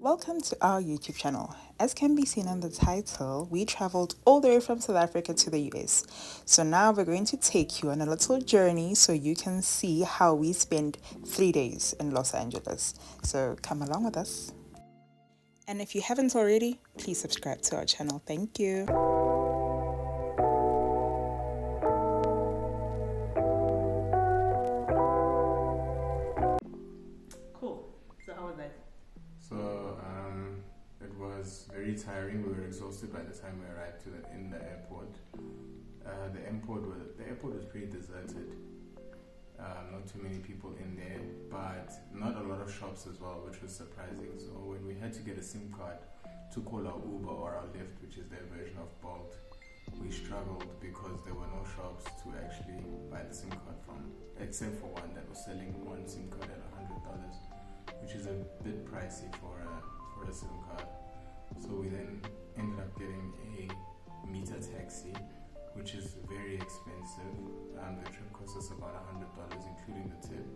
Welcome to our YouTube channel. As can be seen in the title, we traveled all the way from South Africa to the US. So now we're going to take you on a little journey so you can see how we spent 3 days in Los Angeles. So come along with us. And if you haven't already, please subscribe to our channel. Thank you. Cool. So how was that? So it was very tiring. We were exhausted by the time we arrived in the airport. The airport was pretty deserted. Not too many people in there, but not a lot of shops as well, which was surprising. So when we had to get a SIM card to call our Uber or our Lyft, which is their version of Bolt, we struggled because there were no shops to actually buy the SIM card from, except for one that was selling one SIM card at $100, which is a bit pricey for a SIM card. So we then ended up getting a meter taxi, which is very expensive. The trip cost us about $100, including the tip,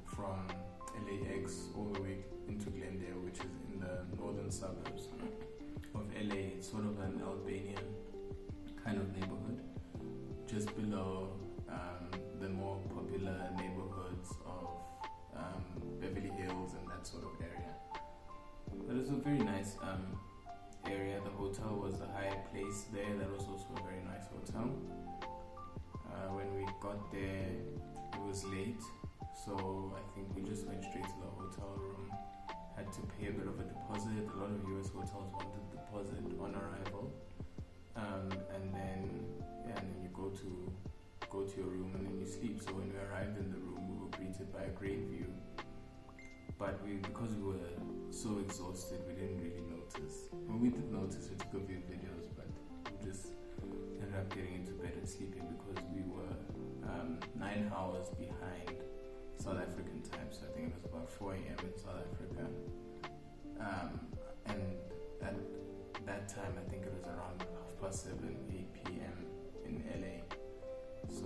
from LAX all the way into Glendale, which is in the northern suburbs of LA. It's sort of an Albanian kind of neighborhood, just below the more popular neighborhoods of Beverly Hills and that sort of area. But it was a very nice area. The hotel was the Hyatt Place there. That was also a very nice hotel. When we got there, it was late, so I think we just went straight to the hotel room. Had to pay a bit of a deposit. A lot of US hotels want a deposit on arrival, and then you go to your room and then you sleep. So when we arrived in the room, we were greeted by a great view. But because we were so exhausted, we didn't really notice. Well, we did notice. We took a few videos, but we just ended up getting into bed and sleeping because we were 9 hours behind South African time. So I think it was about 4 a.m. in South Africa. And at that time, I think it was around 7:30, 8 p.m. in LA. So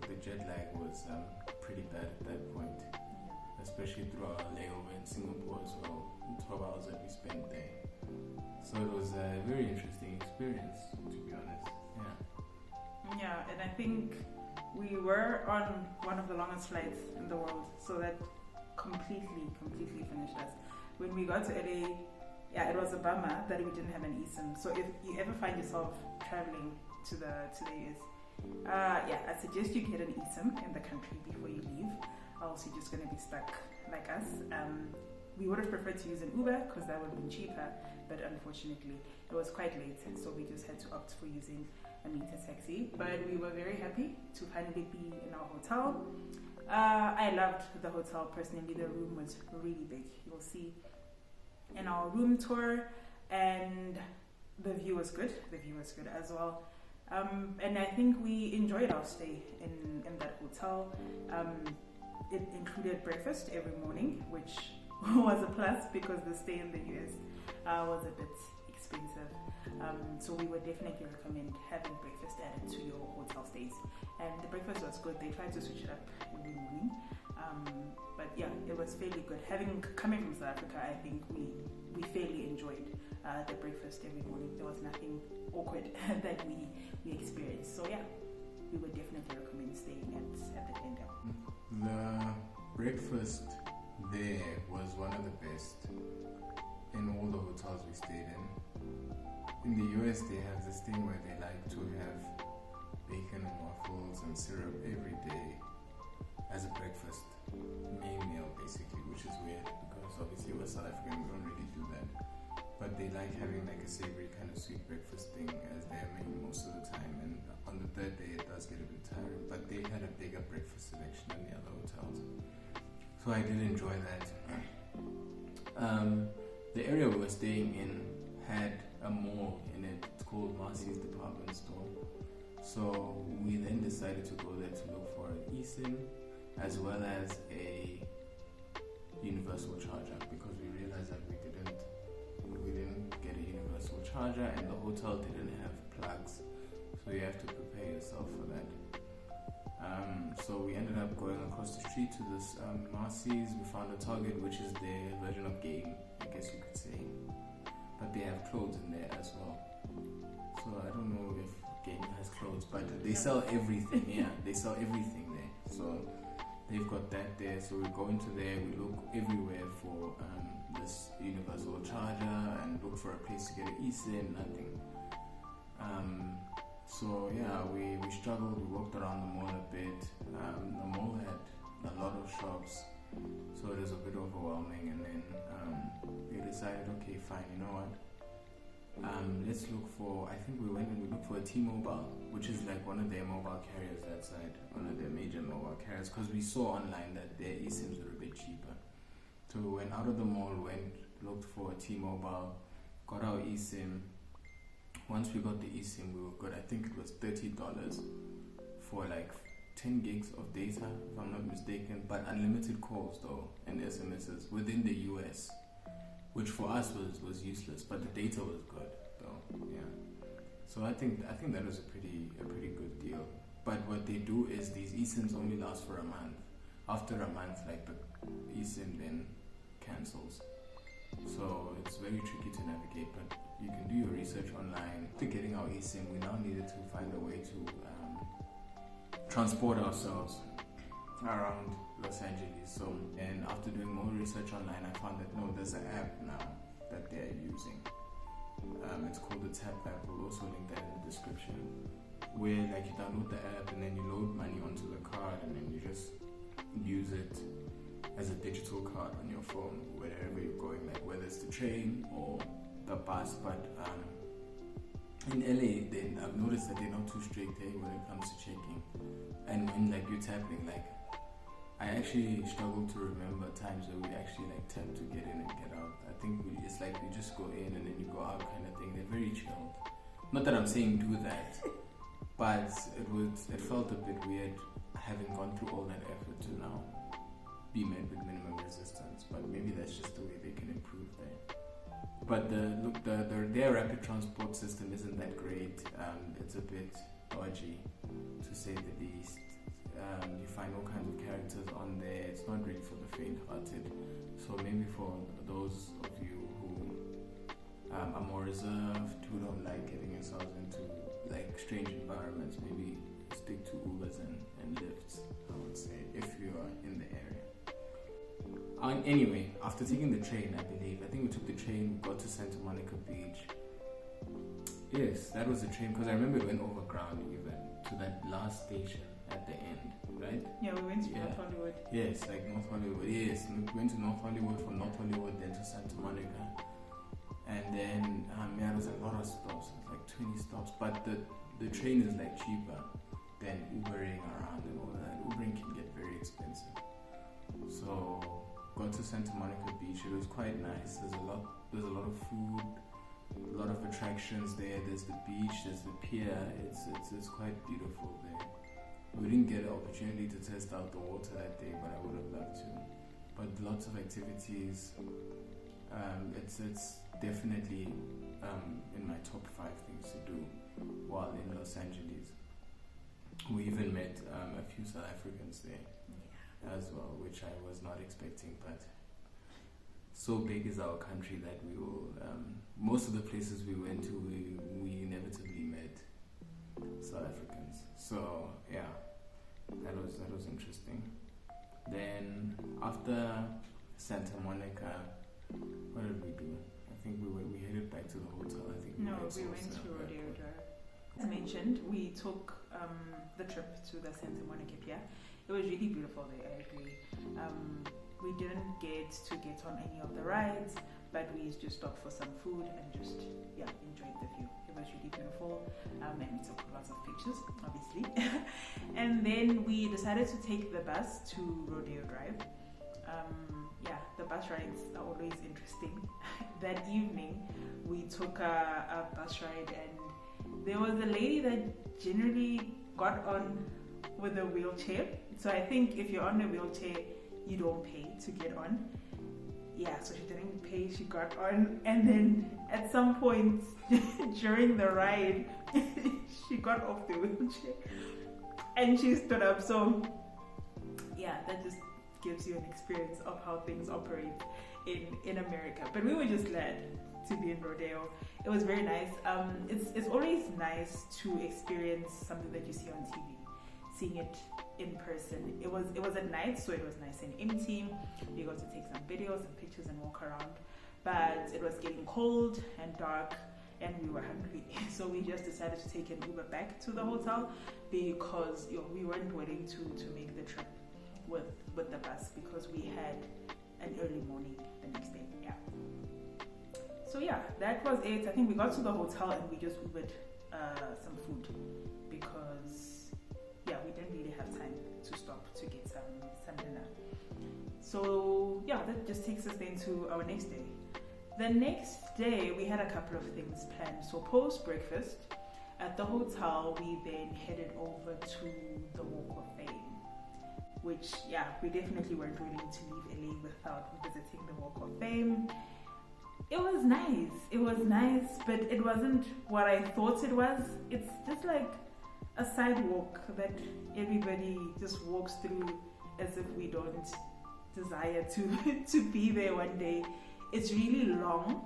the jet lag was pretty bad at that point, especially through our layover in Singapore as well, the 12 hours that we spent there. So it was a very interesting experience, to be honest. Yeah, and I think we were on one of the longest flights in the world, so that completely finished us. When we got to LA, yeah, it was a bummer that we didn't have an eSIM. So if you ever find yourself traveling to the US, I suggest you get an eSIM in the country before you leave, or else you're just going to be stuck like us. We would have preferred to use an Uber because that would have been cheaper, but unfortunately it was quite late, so we just had to opt for using a meter taxi. But we were very happy to finally be in our hotel. I loved the hotel personally. The room was really big. You'll see in our room tour, and the view was good. The view was good as well. And I think we enjoyed our stay in that hotel. It included breakfast every morning, which was a plus because the stay in the US was a bit expensive. So we would definitely recommend having breakfast added to your hotel stays. And the breakfast was good. They tried to switch it up every morning. But yeah, it was fairly good. Coming from South Africa, I think we fairly enjoyed the breakfast every morning. There was nothing awkward that we experienced. So yeah, we would definitely recommend staying at the Glendale. The breakfast there was one of the best in all the hotels we stayed in. In the US, they have this thing where they like to have bacon and waffles and syrup every day as a breakfast main meal, basically, which is weird because obviously we're South African, we don't really do that. But they like having like a savory kind of sweet breakfast thing as their main most of the time, and on the third day it does get a bit tiring. But they had a bigger breakfast selection than the other hotels, so I did enjoy that. The area we were staying in had a mall in it. It's called Marcy's Department Store. So we then decided to go there to look for an eSIM as well as a universal charger, because we realized that we didn't get a universal charger and the hotel didn't have plugs, so you have to prepare yourself for that. So we ended up going across the street to this Marcy's. We found a Target, which is their version of Game. You guess you could say. But they have clothes in there as well. So I don't know if Game has clothes, but they sell everything. Yeah, they sell everything there. So they've got that there. So we go into there, we look everywhere for this universal charger and look for a place to get an eSIM, nothing. So yeah, we struggled, we walked around the mall a bit. The mall had a lot of shops, so it was a bit overwhelming, and then we decided, okay, fine, you know what? Let's look for, I think we went and we looked for a T-Mobile, which is like one of their mobile carriers that side, one of their major mobile carriers, because we saw online that their eSIMs were a bit cheaper. So we went out of the mall, looked for a T-Mobile, got our eSIM. Once we got the eSIM, we were good. I think it was $30 for like 10 gigs of data, if I'm not mistaken, but unlimited calls though, and SMSs within the US, which for us was useless, but the data was good though. Yeah. So I think that was a pretty good deal. But what they do is these eSIMs only last for a month. After a month, like the eSIM then cancels. So it's very tricky to navigate, but you can do your research online. After getting our eSIM, we now needed to find a way to transport ourselves around Los Angeles. So, and after doing more research online, I found that no, there's an app now that they're using. It's called the Tap app. We'll also link that in the description. Where like you download the app and then you load money onto the card and then you just use it as a digital card on your phone wherever you're going, like whether it's the train or the bus. But in LA, then I've noticed that they're not too strict when it comes to checking. And when like you're tapping, like I actually struggle to remember times where we actually like tap to get in and get out. I think it's like we just go in and then you go out kind of thing. They're very chilled. Not that I'm saying do that, but it felt a bit weird having gone through all that effort to now be met with minimum resistance. But maybe that's just the way they can improve there. But their rapid transport system isn't that great. It's a bit dodgy, to say the least. You find all kinds of characters on there. It's not really for the faint-hearted. So maybe for those of you who are more reserved, who don't like getting yourselves into like strange environments, maybe stick to Ubers and Lyfts, I would say, if you are in the area. Anyway, after taking the train, I think we took the train, we got to Santa Monica Beach. Yes, that was the train, because I remember it went overground even to that last station at the end, right? Yeah, we went to North Hollywood. Yes, like North Hollywood. Yes, we went to North Hollywood, from North Hollywood then to Santa Monica. And then, there was a lot of stops, like 20 stops. But the train is like cheaper than Ubering around and all that. Ubering can get very expensive. So got to Santa Monica Beach. It was quite nice. There's a lot of food, a lot of attractions there. There's the beach, there's the pier. It's quite beautiful there. We didn't get an opportunity to test out the water that day, but I would have loved to. But lots of activities. It's definitely in my top 5 things to do while in Los Angeles. We even met a few South Africans there as well, which I was not expecting, but so big is our country that we will, most of the places we went to, we inevitably met South Africans. So yeah, that was interesting. Then after Santa Monica, what did we do? I think we headed back to the hotel. I think we went to Rodeo Drive. As mentioned, we took the trip to the Santa Monica Pier. It was really beautiful there, I agree. We didn't get on any of the rides, but we just stopped for some food and just enjoyed the view. It was really beautiful, and we took lots of pictures, obviously. And then we decided to take the bus to Rodeo Drive. The bus rides are always interesting. That evening, we took a bus ride, and there was a lady that generally got on with a wheelchair. So I think if you're on a wheelchair, you don't pay to get on. Yeah, so she didn't pay, she got on, and then at some point during the ride, she got off the wheelchair and she stood up. So yeah, that just gives you an experience of how things operate in America. But we were just glad to be in Rodeo. It was very nice. It's always nice to experience something that you see on TV, seeing it in person. It was at night, so it was nice and empty. We got to take some videos and pictures and walk around. But it was getting cold and dark, and we were hungry, so we just decided to take an Uber back to the hotel because we weren't willing to make the trip with the bus because we had an early morning the next day. Yeah. So yeah, that was it. I think we got to the hotel and we just Ubered some food because we didn't really have time to stop to get some dinner. So yeah, that just takes us then to our next day. The next day we had a couple of things planned. So post breakfast at the hotel, we then headed over to the Walk of Fame, which we definitely weren't willing to leave LA without visiting the Walk of Fame. It was nice, but it wasn't what I thought it was. It's just like a sidewalk that everybody just walks through as if we don't desire to be there one day. It's really long,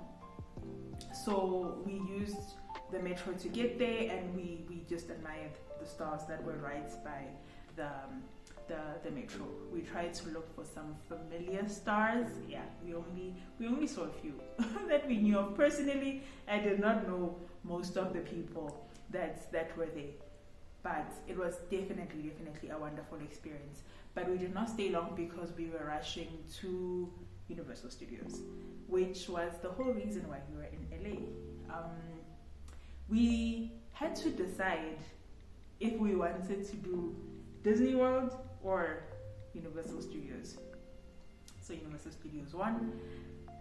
so we used the metro to get there, and we just admired the stars that were right by the metro. We tried to look for some familiar stars. We only saw a few that we knew of. Personally, I did not know most of the people that were there, but it was definitely a wonderful experience. But we did not stay long because we were rushing to Universal Studios, which was the whole reason why we were in LA. We had to decide if we wanted to do Disney World or Universal Studios. So Universal Studios won,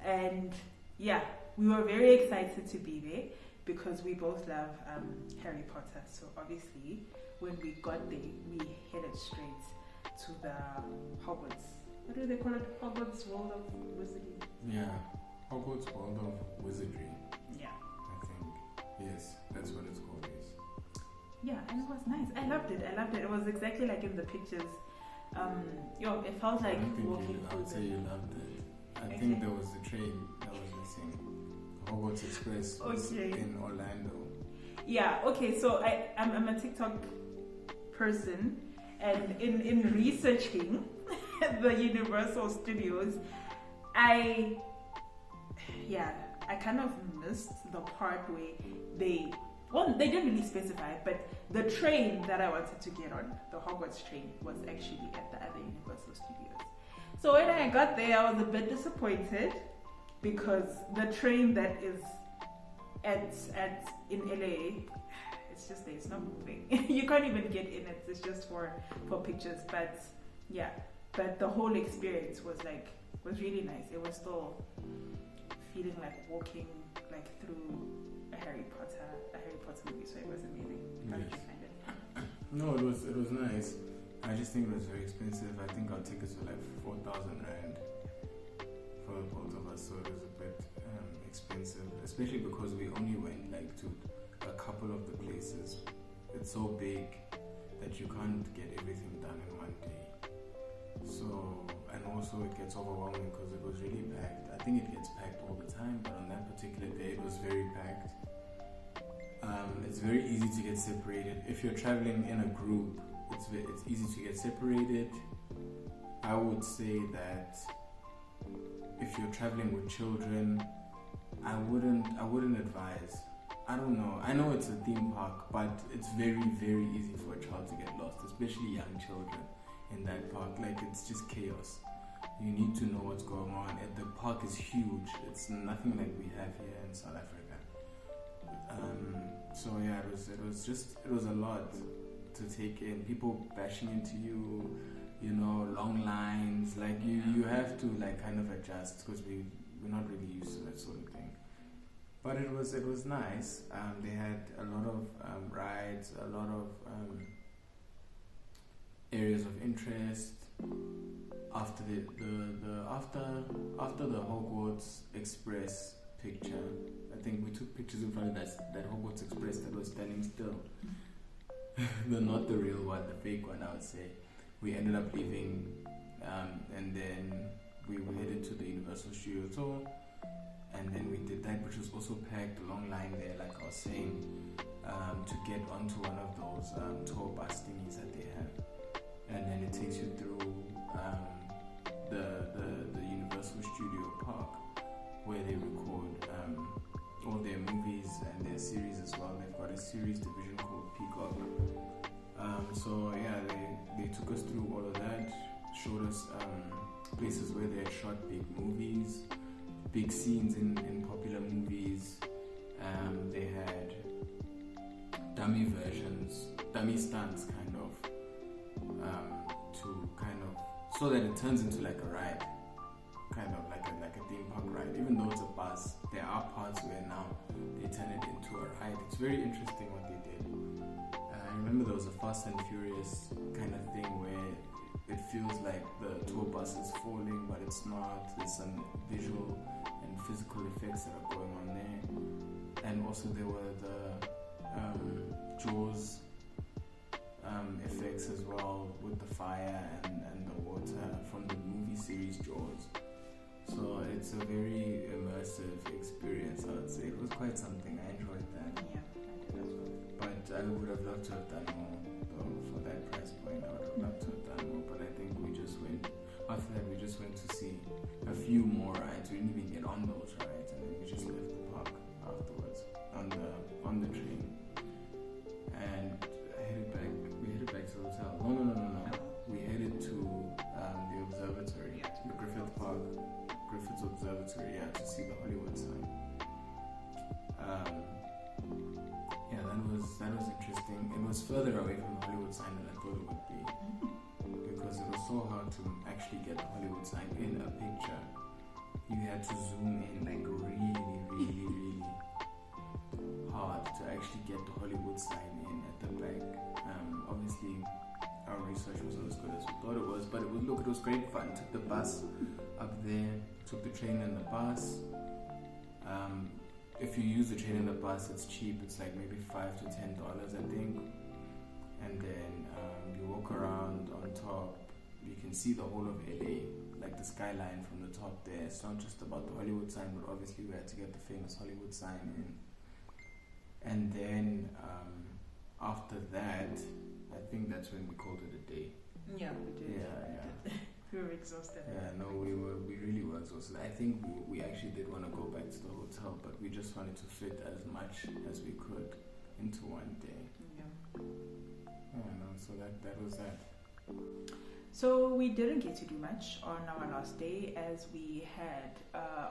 and we were very excited to be there because we both love Harry Potter. So obviously when we got there, we headed straight to the Hogwarts. What do they call it? Hogwarts World of Wizardry? Yeah, Hogwarts World of Wizardry. Yeah. I think. Yes, that's what it's called, yes. Yeah, and it was nice. I loved it. It was exactly like in the pictures. It felt like walking through. I would say you loved it. I think there was a train that was missing. Hogwarts Express was in Orlando. Yeah, okay, so I'm a TikTok person, and in researching the Universal Studios, I kind of missed the part where they didn't really specify, but the train that I wanted to get on, the Hogwarts train, was actually at the other Universal Studios. So when I got there, I was a bit disappointed because the train that is in LA, it's just there, it's not moving. You can't even get in it, it's just for pictures. But the whole experience was really nice. It was still feeling like walking through a Harry Potter movie, so it was amazing. How did you find it? No, it was nice. I just think it was very expensive. I think our tickets were 4,000 rand for both of us, so it was a bit expensive, especially because we only went to a couple of the places. It's so big that you can't get everything done in one day. So, and also it gets overwhelming because it was really packed. I think it gets packed all the time, but on that particular day it was very packed. It's very easy to get separated. If you're traveling in a group, it's easy to get separated. I would say that if you're traveling with children, I wouldn't advise. I don't know. I know it's a theme park, but it's very, very easy for a child to get lost, especially young children in that park. It's just chaos. You need to know what's going on. And the park is huge. It's nothing like we have here in South Africa. It was a lot to take in. People bashing into you, long lines. You have to kind of adjust because we're not really used to that sort of thing. But it was nice. They had a lot of rides, a lot of areas of interest. After after the Hogwarts Express picture, I think we took pictures in front of that Hogwarts Express that was standing still. Not the real one, the fake one, I would say. We ended up leaving, and then we headed to the Universal Studio Tour, and then we did that, which was also packed, a long line there, like I was saying, to get onto one of those tour bus thingies that they have, and then it takes you through the Universal Studio Park, where they record all their movies and their series as well. They've got a series division called Peacock. So yeah, they took us through all of that, showed us places where they had shot big movies, big scenes in popular movies. They had dummy versions, dummy stunts so that it turns into like a ride, kind of like a theme park ride. Even though it's a bus, there are parts where now they turn it into a ride. It's very interesting what they did. I remember there was a Fast and Furious kind of thing where it feels like the tour bus is falling, but it's not. There's some visual and physical effects that are going on there. And also there were the Jaws effects as well, with the fire and the water from the movie series Jaws. So it's a very immersive experience, I would say. It was quite something. I enjoyed that. Yeah, I did as well. But I would have loved to have done more, though, for that price point. I would have loved to have done more, but I think after that we just went to see a few more rides. We didn't even get on those rides, and then we just left the park afterwards on the train. And we headed back to the hotel. No. We headed to the observatory, the Griffith's Observatory, to see the Hollywood sign. That was interesting. It was further away from the Hollywood sign than I thought it would be, because it was so hard to actually get the Hollywood sign in a picture. You had to zoom in like really, really, really hard to actually get the Hollywood sign in at the back. Obviously, our research wasn't as good as we thought it was, but it was great fun. Took the bus up there, took the train and the bus. If you use the train and the bus, it's cheap. It's like maybe $5 to $10, I think. And then you walk around on top. You can see the whole of LA, like the skyline from the top there. It's not just about the Hollywood sign, but obviously we had to get the famous Hollywood sign in. And then after that, I think that's when we called it a day. Yeah, we did. Yeah. We were exhausted. Yeah, no, we really were exhausted. I think we actually did want to go back to the hotel, but we just wanted to fit as much as we could into one day. Yeah, no, so that was that. So we didn't get to do much on our last day, as we had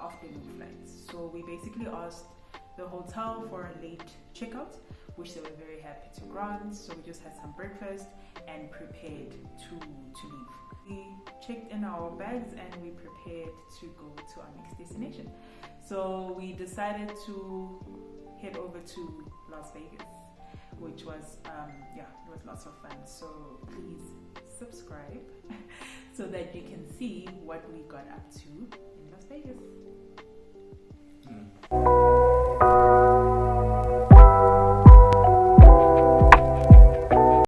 afternoon flights. So we basically asked the hotel for a late checkout, which they were very happy to grant. So we just had some breakfast and prepared to leave. We checked in our bags and we prepared to go to our next destination. So we decided to head over to Las Vegas, which was it was lots of fun. So please subscribe so that you can see what we got up to in Las Vegas.